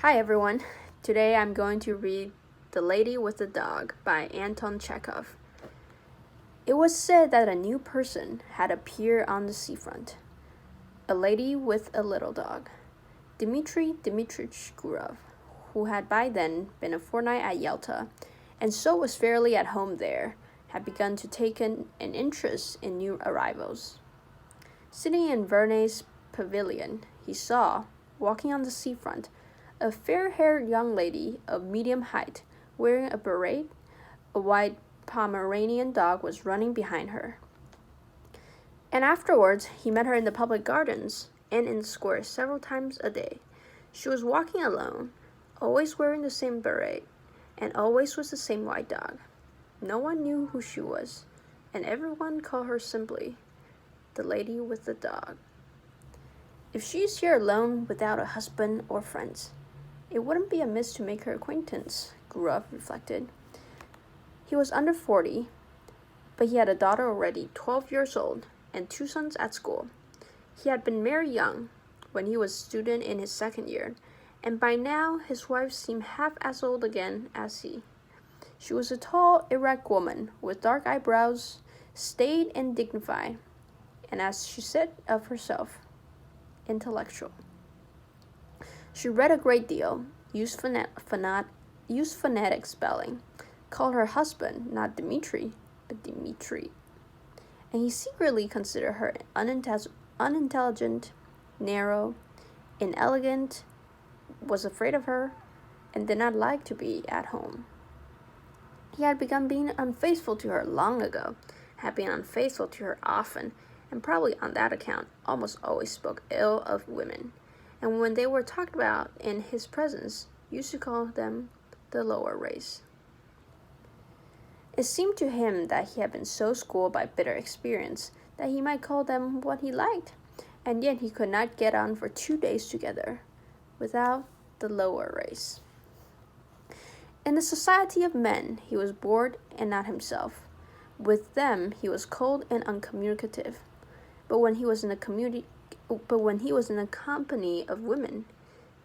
Hi everyone. Today I'm going to read The Lady with the Dog by Anton Chekhov. It was said that a new person had appeared on the seafront. A lady with a little dog. Dmitry Dmitrich Gurov, who had by then been a fortnight at Yalta, and so was fairly at home there, had begun to take an interest in new arrivals. Sitting in Verney's pavilion, he saw, walking on the seafront, a fair-haired young lady of medium height, wearing a beret. A white Pomeranian dog was running behind her. And afterwards, he met her in the public gardens and in the square several times a day. She was walking alone, always wearing the same beret, and always with the same white dog. No one knew who she was, and everyone called her simply the lady with the dog. If she is here alone without a husband or friends, it wouldn't be amiss to make her acquaintance, Gurov reflected. He was under 40, but he had a daughter already 12 years old and 2 sons at school. He had been married young, when he was a student in his second year, and by now his wife seemed half as old again as he. She was a tall, erect woman with dark eyebrows, staid and dignified, and as she said of herself, intellectual. She read a great deal, used phonetic spelling, called her husband not Dmitri, but Dmitri, and he secretly considered her unintelligent, narrow, inelegant, was afraid of her, and did not like to be at home. He had begun being unfaithful to her long ago, had been unfaithful to her often, and probably on that account almost always spoke ill of women, and when they were talked about in his presence, used to call them the lower race. It seemed to him that he had been so schooled by bitter experience that he might call them what he liked, and yet he could not get on for 2 days together without the lower race. In the society of men, he was bored and not himself. With them, he was cold and uncommunicative. But when he was in the company of women,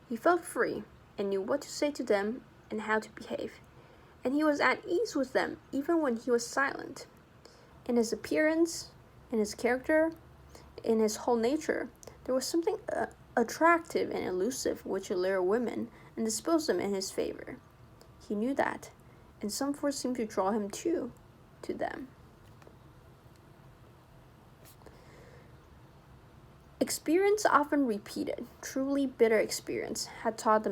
he felt free and knew what to say to them and how to behave. And he was at ease with them even when he was silent. In his appearance, in his character, in his whole nature, there was something attractive and elusive which allured women and disposed them in his favor. He knew that, and some force seemed to draw him too to them. Experience often repeated, truly bitter experience, had taught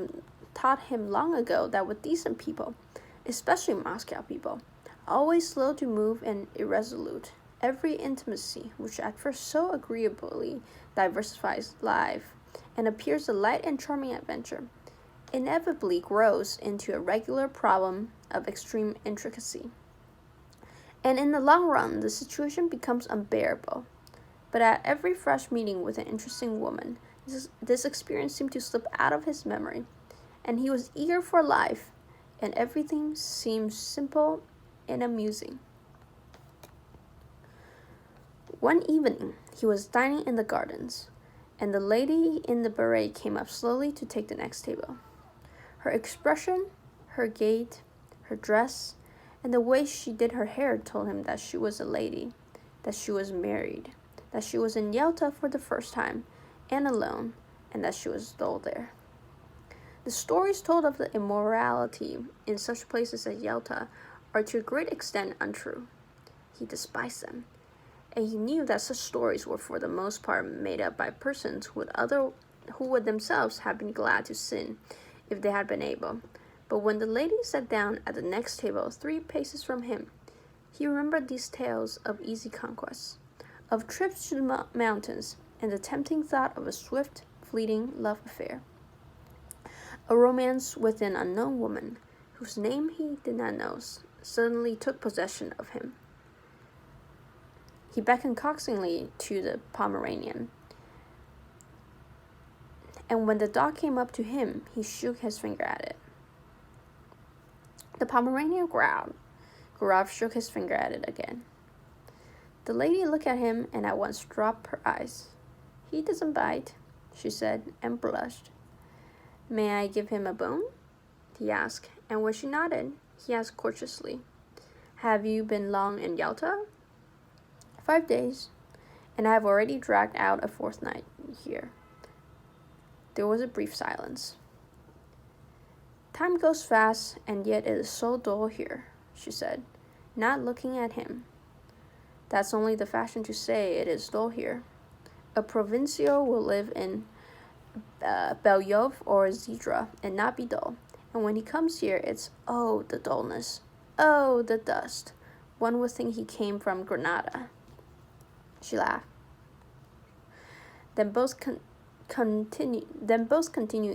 him long ago that with decent people, especially Moscow people, always slow to move and irresolute, every intimacy, which at first so agreeably diversifies life and appears a light and charming adventure, inevitably grows into a regular problem of extreme intricacy. And in the long run, the situation becomes unbearable. But at every fresh meeting with an interesting woman, this experience seemed to slip out of his memory, and he was eager for life, and everything seemed simple and amusing. One evening, he was dining in the gardens, and the lady in the beret came up slowly to take the next table. Her expression, her gait, her dress, and the way she did her hair told him that she was a lady, that she was married, that she was in Yalta for the first time, and alone, and that she was dull there. The stories told of the immorality in such places as Yalta are to a great extent untrue. He despised them, and he knew that such stories were for the most part made up by persons who would themselves have been glad to sin if they had been able. But when the lady sat down at the next table 3 paces from him, he remembered these tales of easy conquests, of trips to the mountains, and the tempting thought of a swift, fleeting love affair. A romance with an unknown woman, whose name he did not know, suddenly took possession of him. He beckoned coaxingly to the Pomeranian, and when the dog came up to him, he shook his finger at it. The Pomeranian growled. Gurov shook his finger at it again. The lady looked at him and at once dropped her eyes. "He doesn't bite," she said, and blushed. May I give him a bone? He asked, and when she nodded, he asked courteously, Have you been long in Yalta? 5 days, and I have already dragged out a 4th night here. There was a brief silence. Time goes fast, and yet it is so dull here, she said, not looking at him. That's only the fashion to say it is dull here. A provincial will live in Belyov or Zidra and not be dull. And when he comes here, it's, oh, the dullness. Oh, the dust. One would think he came from Granada. She laughed. Then both continued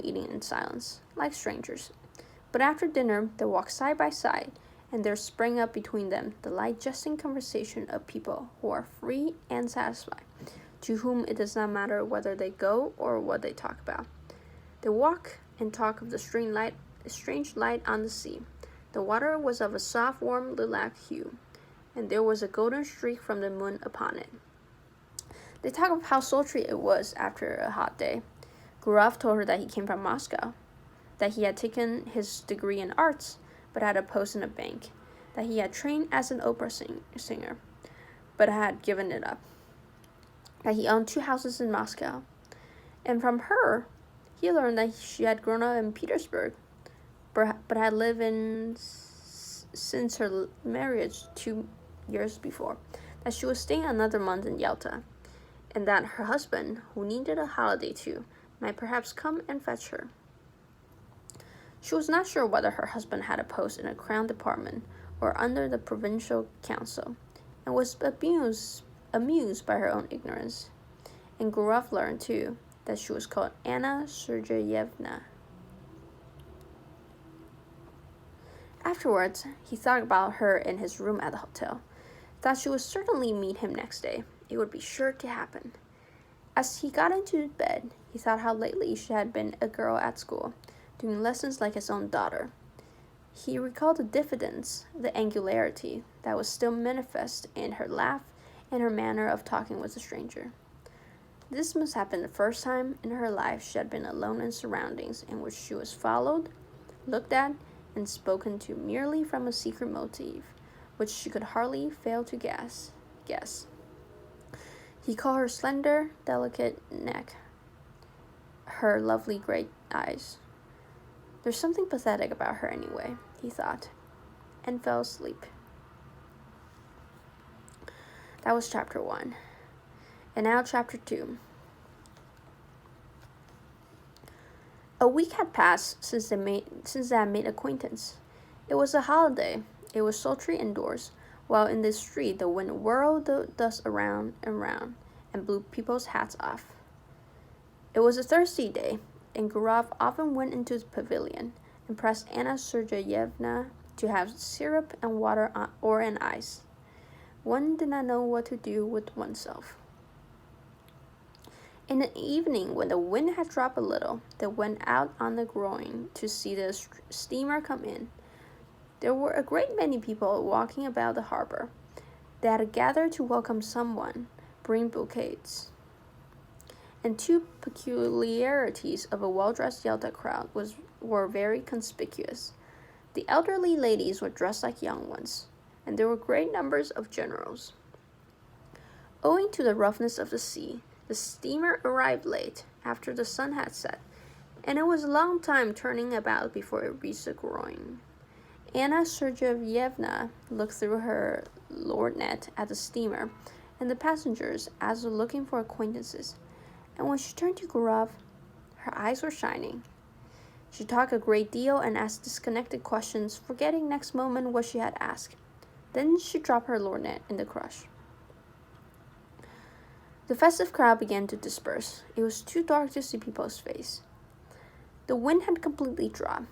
eating in silence, like strangers. But after dinner, they walked side by side, and there sprang up between them the light jesting conversation of people who are free and satisfied, to whom it does not matter whether they go or what they talk about. They walk and talk of the strange light on the sea. The water was of a soft, warm, lilac hue, and there was a golden streak from the moon upon it. They talked of how sultry it was after a hot day. Gurov told her that he came from Moscow, that he had taken his degree in arts, but had a post in a bank, that he had trained as an opera singer, but had given it up, that he owned 2 houses in Moscow. And from her, he learned that she had grown up in Petersburg, but had lived since her marriage 2 years before, that she was staying another month in Yalta, and that her husband, who needed a holiday too, might perhaps come and fetch her. She was not sure whether her husband had a post in a crown department or under the provincial council, and was amused by her own ignorance. And Gurov learned, too, that she was called Anna Sergeyevna. Afterwards, he thought about her in his room at the hotel, thought she would certainly meet him next day. It would be sure to happen. As he got into bed, he thought how lately she had been a girl at school, doing lessons like his own daughter. He recalled the diffidence, the angularity that was still manifest in her laugh and her manner of talking with a stranger. This must have been the first time in her life she had been alone in surroundings in which she was followed, looked at, and spoken to merely from a secret motive, which she could hardly fail to guess. He called her slender, delicate neck, her lovely gray eyes. There's something pathetic about her anyway, he thought, and fell asleep. That was chapter 1. And now chapter 2. A week had passed since they had made acquaintance. It was a holiday. It was sultry indoors, while in the street the wind whirled the dust around and round, and blew people's hats off. It was a thirsty day, and Gurov often went into the pavilion and pressed Anna Sergeyevna to have syrup and water or an ice. One did not know what to do with oneself. In the evening, when the wind had dropped a little, they went out on the groyne to see the steamer come in. There were a great many people walking about the harbor. They had gathered to welcome someone, bring bouquets. And 2 peculiarities of a well-dressed Yalta crowd were very conspicuous. The elderly ladies were dressed like young ones, and there were great numbers of generals. Owing to the roughness of the sea, the steamer arrived late, after the sun had set, and it was a long time turning about before it reached the groyne. Anna Sergeyevna looked through her lorgnette at the steamer and the passengers as though looking for acquaintances, and when she turned to Gurov, her eyes were shining. She talked a great deal and asked disconnected questions, forgetting next moment what she had asked. Then she dropped her lorgnette in the crush. The festive crowd began to disperse. It was too dark to see people's face. The wind had completely dropped,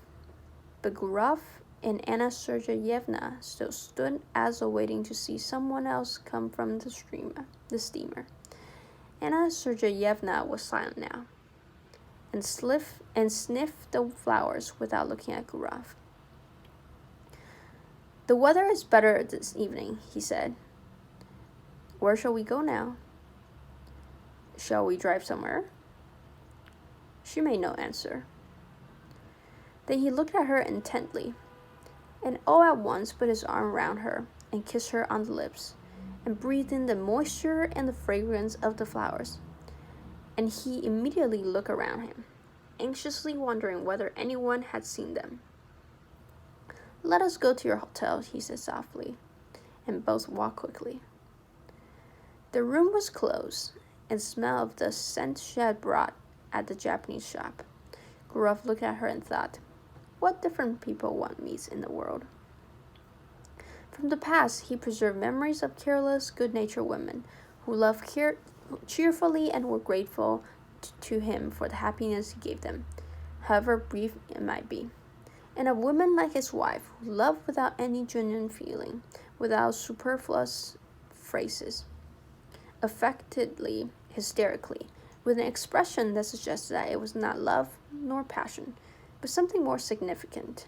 but Gurov and Anna Sergeyevna still stood as though waiting to see someone else come from the steamer. Anna Sergeyevna was silent now, and sniffed the flowers without looking at Gurov. The weather is better this evening, he said. Where shall we go now? Shall we drive somewhere? She made no answer. Then he looked at her intently, and all at once put his arm round her and kissed her on the lips, and breathed in the moisture and the fragrance of the flowers. And he immediately looked around him, anxiously wondering whether anyone had seen them. "Let us go to your hotel," he said softly, and both walked quickly. The room was closed, and smelled of the scent she had brought at the Japanese shop. Gurov looked at her and thought, what different people one meets in the world. From the past, he preserved memories of careless, good-natured women who loved cheerfully and were grateful to him for the happiness he gave them, however brief it might be. And of women like his wife, who loved without any genuine feeling, without superfluous phrases, affectedly, hysterically, with an expression that suggested that it was not love nor passion, but something more significant.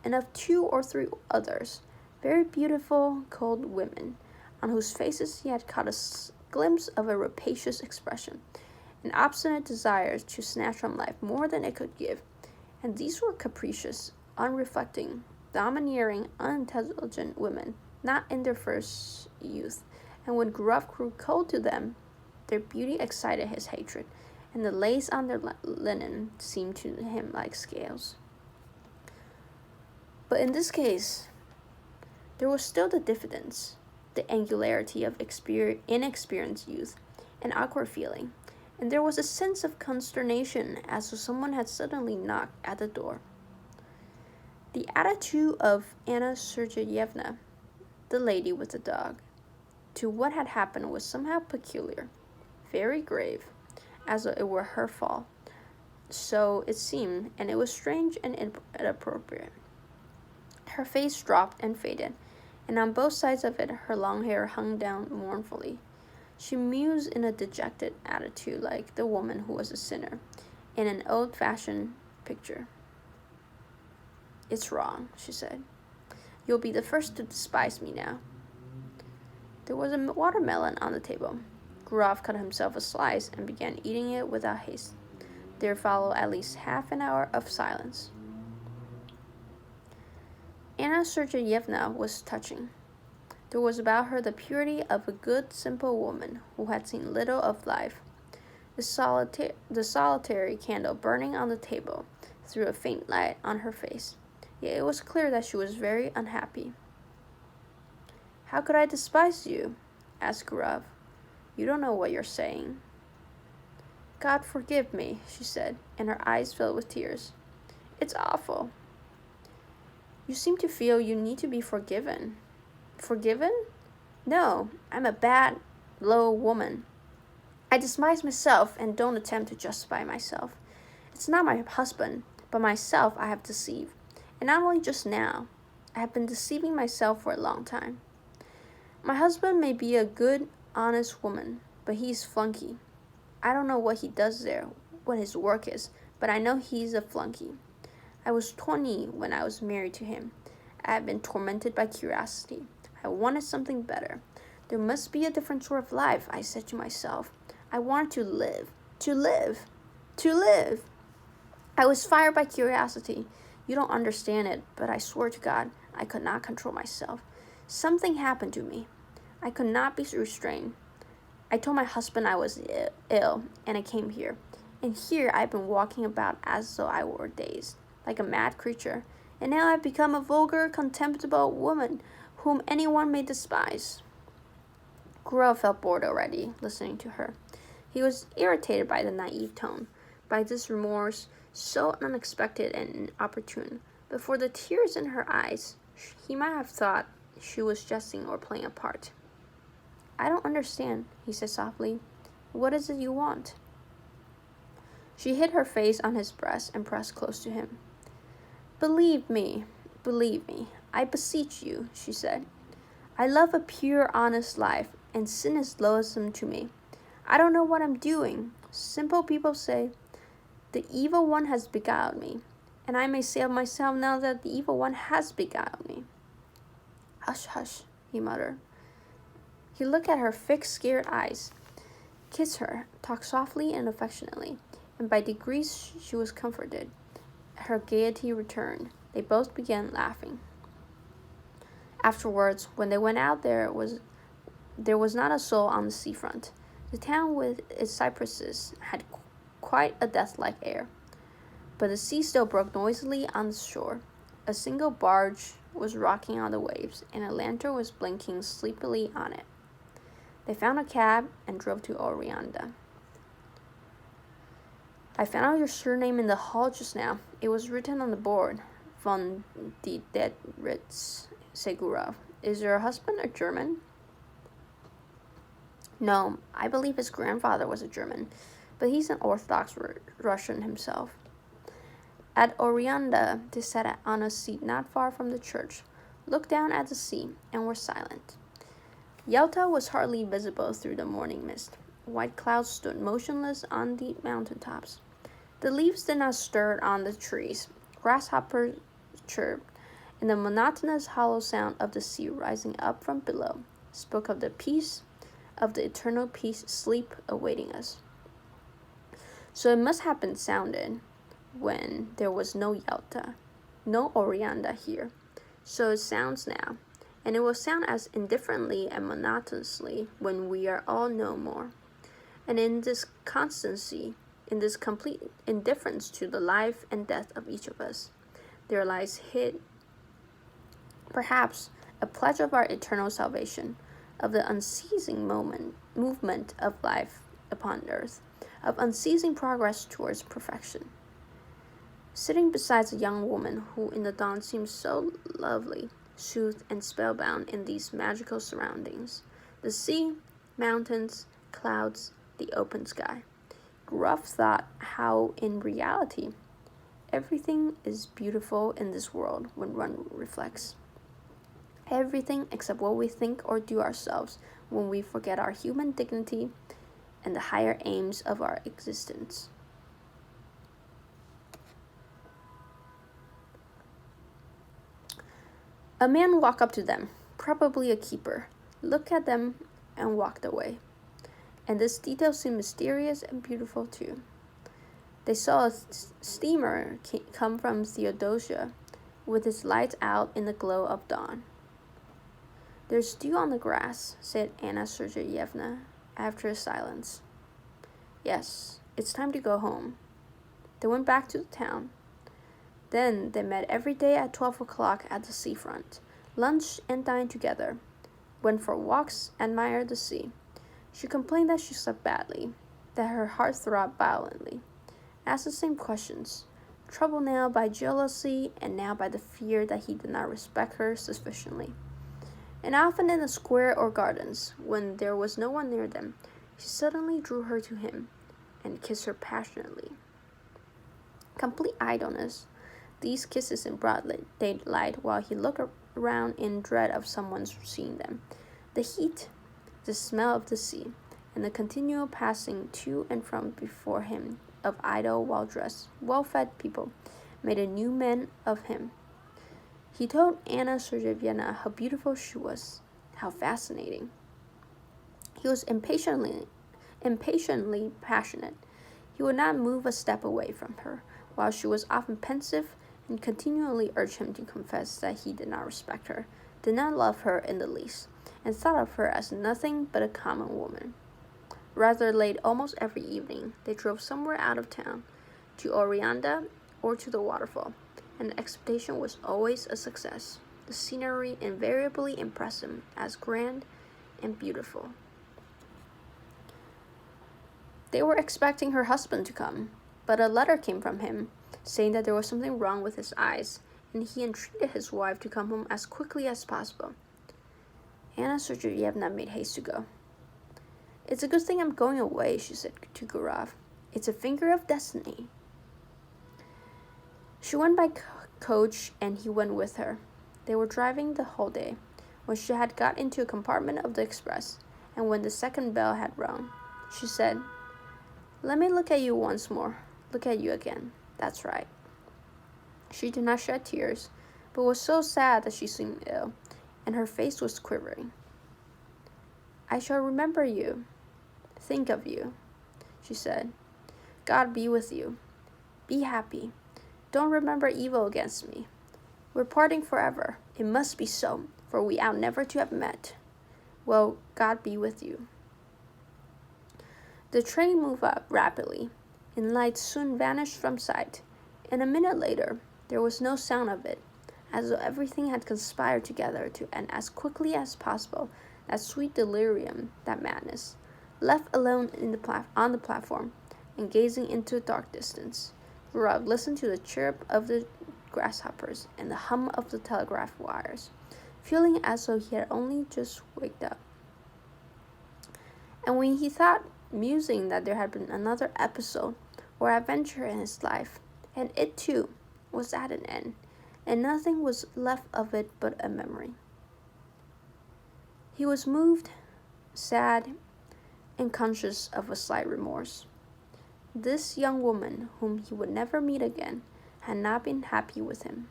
And of 2 or 3 others, very beautiful, cold women, on whose faces he had caught a glimpse of a rapacious expression, an obstinate desire to snatch from life more than it could give. And these were capricious, unreflecting, domineering, unintelligent women, not in their first youth, and when Gurov grew cold to them, their beauty excited his hatred, and the lace on their linen seemed to him like scales. But in this case, there was still the diffidence, the angularity of inexperienced youth, and awkward feeling, and there was a sense of consternation as though someone had suddenly knocked at the door. The attitude of Anna Sergeyevna, the lady with the dog, to what had happened was somehow peculiar, very grave, as though it were her fault. So it seemed, and it was strange and inappropriate. Her face dropped and faded, and on both sides of it her long hair hung down mournfully. She mused in a dejected attitude like the woman who was a sinner in an old-fashioned picture. "It's wrong," she said. "You'll be the first to despise me now." There was a watermelon on the table. Gurov cut himself a slice and began eating it without haste. There followed at least half an hour of silence. Anna Sergeyevna was touching. There was about her the purity of a good, simple woman who had seen little of life. The solitary candle burning on the table threw a faint light on her face, yet it was clear that she was very unhappy. "How could I despise you?" asked Gurov. "You don't know what you're saying." "God forgive me," she said, and her eyes filled with tears. "It's awful." "You seem to feel you need to be forgiven." "Forgiven? No, I'm a bad, low woman. I despise myself and don't attempt to justify myself. It's not my husband, but myself I have deceived. And not only just now. I have been deceiving myself for a long time. My husband may be a good, honest woman, but he's flunky. I don't know what he does there, what his work is, but I know he's a flunky. I was 20 when I was married to him. I had been tormented by curiosity. I wanted something better. There must be a different sort of life, I said to myself. I wanted to live, to live, to live. I was fired by curiosity. You don't understand it, but I swear to God, I could not control myself. Something happened to me. I could not be restrained. I told my husband I was ill, and I came here. And here I've been walking about as though I were dazed, like a mad creature. And now I've become a vulgar, contemptible woman whom anyone may despise." Gurov felt bored already, listening to her. He was irritated by the naive tone, by this remorse so unexpected and inopportune. But for the tears in her eyes, he might have thought she was jesting or playing a part. "I don't understand," he said softly. "What is it you want?" She hid her face on his breast and pressed close to him. Believe me, I beseech you," she said. "I love a pure, honest life, and sin is loathsome to me. I don't know what I'm doing. Simple people say, 'The evil one has beguiled me,' and I may say of myself now that the evil one has beguiled me." "Hush, hush," he muttered. He looked at her fixed, scared eyes, kissed her, talked softly and affectionately, and by degrees she was comforted, her gaiety returned. They both began laughing. Afterwards, when they went out, there was not a soul on the seafront. The town with its cypresses had quite a death-like air. But the sea still broke noisily on the shore. A single barge was rocking on the waves, and a lantern was blinking sleepily on it. They found a cab and drove to Oreanda. I found out your surname in the hall just now. It was written on the board. Von die Dead Ritz, said Gurov. Is your husband a German? No, I believe his grandfather was a German, but he's an Orthodox Russian himself. At Oreanda, they sat on a seat not far from the church, looked down at the sea, and were silent. Yalta was hardly visible through the morning mist. White clouds stood motionless on the mountain-tops. The leaves did not stir on the trees. Grasshoppers chirped, and the monotonous hollow sound of the sea rising up from below spoke of the peace, of the eternal peace sleep awaiting us. So it must have been sounded when there was no Yalta, no Oreanda here. So it sounds now, and it will sound as indifferently and monotonously when we are all no more. And in this constancy, in this complete indifference to the life and death of each of us, there lies hid, perhaps, a pledge of our eternal salvation, of the unceasing movement of life upon earth, of unceasing progress towards perfection. Sitting beside a young woman who in the dawn seemed so lovely, soothed and spellbound in these magical surroundings, the sea, mountains, clouds, the open sky, Gurov thought how in reality everything is beautiful in this world when one reflects. Everything except what we think or do ourselves when we forget our human dignity and the higher aims of our existence. A man walked up to them, probably a keeper, looked at them, and walked away. And this detail seemed mysterious and beautiful too. They saw a steamer come from Theodosia, with its lights out in the glow of dawn. There's dew on the grass, said Anna Sergeyevna, after a silence. Yes, it's time to go home. They went back to the town. Then they met every day at 12 o'clock at the seafront, lunched and dined together, went for walks, admired the sea. She complained that she slept badly, that her heart throbbed violently, asked the same questions, troubled now by jealousy and now by the fear that he did not respect her sufficiently. And often in the square or gardens, when there was no one near them, he suddenly drew her to him and kissed her passionately. Complete idleness, these kisses in broad daylight while he looked around in dread of someone seeing them. The heat, the smell of the sea, and the continual passing to and from before him of idle, well-dressed, well-fed people made a new man of him. He told Anna Sergeyevna how beautiful she was, how fascinating. He was impatiently passionate. He would not move a step away from her, while she was often pensive and continually urged him to confess that he did not respect her, did not love her in the least, and thought of her as nothing but a common woman. Rather late almost every evening, they drove somewhere out of town, to Oreanda or to the waterfall, and the expedition was always a success. The scenery invariably impressed him as grand and beautiful. They were expecting her husband to come, but a letter came from him, saying that there was something wrong with his eyes, and he entreated his wife to come home as quickly as possible. Anna Sergeyevna made haste to go. It's a good thing I'm going away, she said to Gurov. It's a finger of destiny. She went by coach, and he went with her. They were driving the whole day. When she had got into a compartment of the express, and when the second bell had rung, she said, "Let me look at you once more. Look at you again. That's right." She did not shed tears, but was so sad that she seemed ill, and her face was quivering. "I shall remember you, think of you," she said. "God be with you. Be happy. Don't remember evil against me. We're parting forever. It must be so, for we ought never to have met. Well, God be with you. The train moved up rapidly, and lights soon vanished from sight, and a minute later there was no sound of it, as though everything had conspired together to end as quickly as possible that sweet delirium, that madness. Left alone on the platform, and gazing into the dark distance, Grubb listened to the chirp of the grasshoppers and the hum of the telegraph wires, feeling as though he had only just waked up. And when he thought, musing, that there had been another episode or adventure in his life, and it too was at an end, and nothing was left of it but a memory, he was moved, sad, and conscious of a slight remorse. This young woman, whom he would never meet again, had not been happy with him.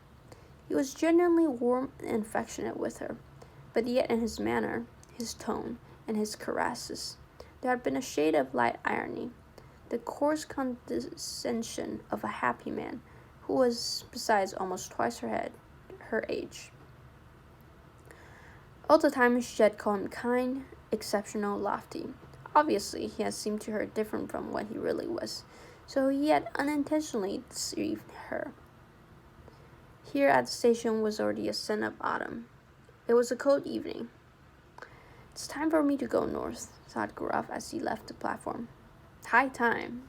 He was genuinely warm and affectionate with her, but yet in his manner, his tone, and his caresses, there had been a shade of light irony, the coarse condescension of a happy man, who was, besides, almost twice her age. All the time she had called him kind, exceptional, lofty. Obviously, he had seemed to her different from what he really was, so he had unintentionally deceived her. Here at the station was already a scent of autumn. It was a cold evening. It's time for me to go north, thought Grubb as he left the platform. High time.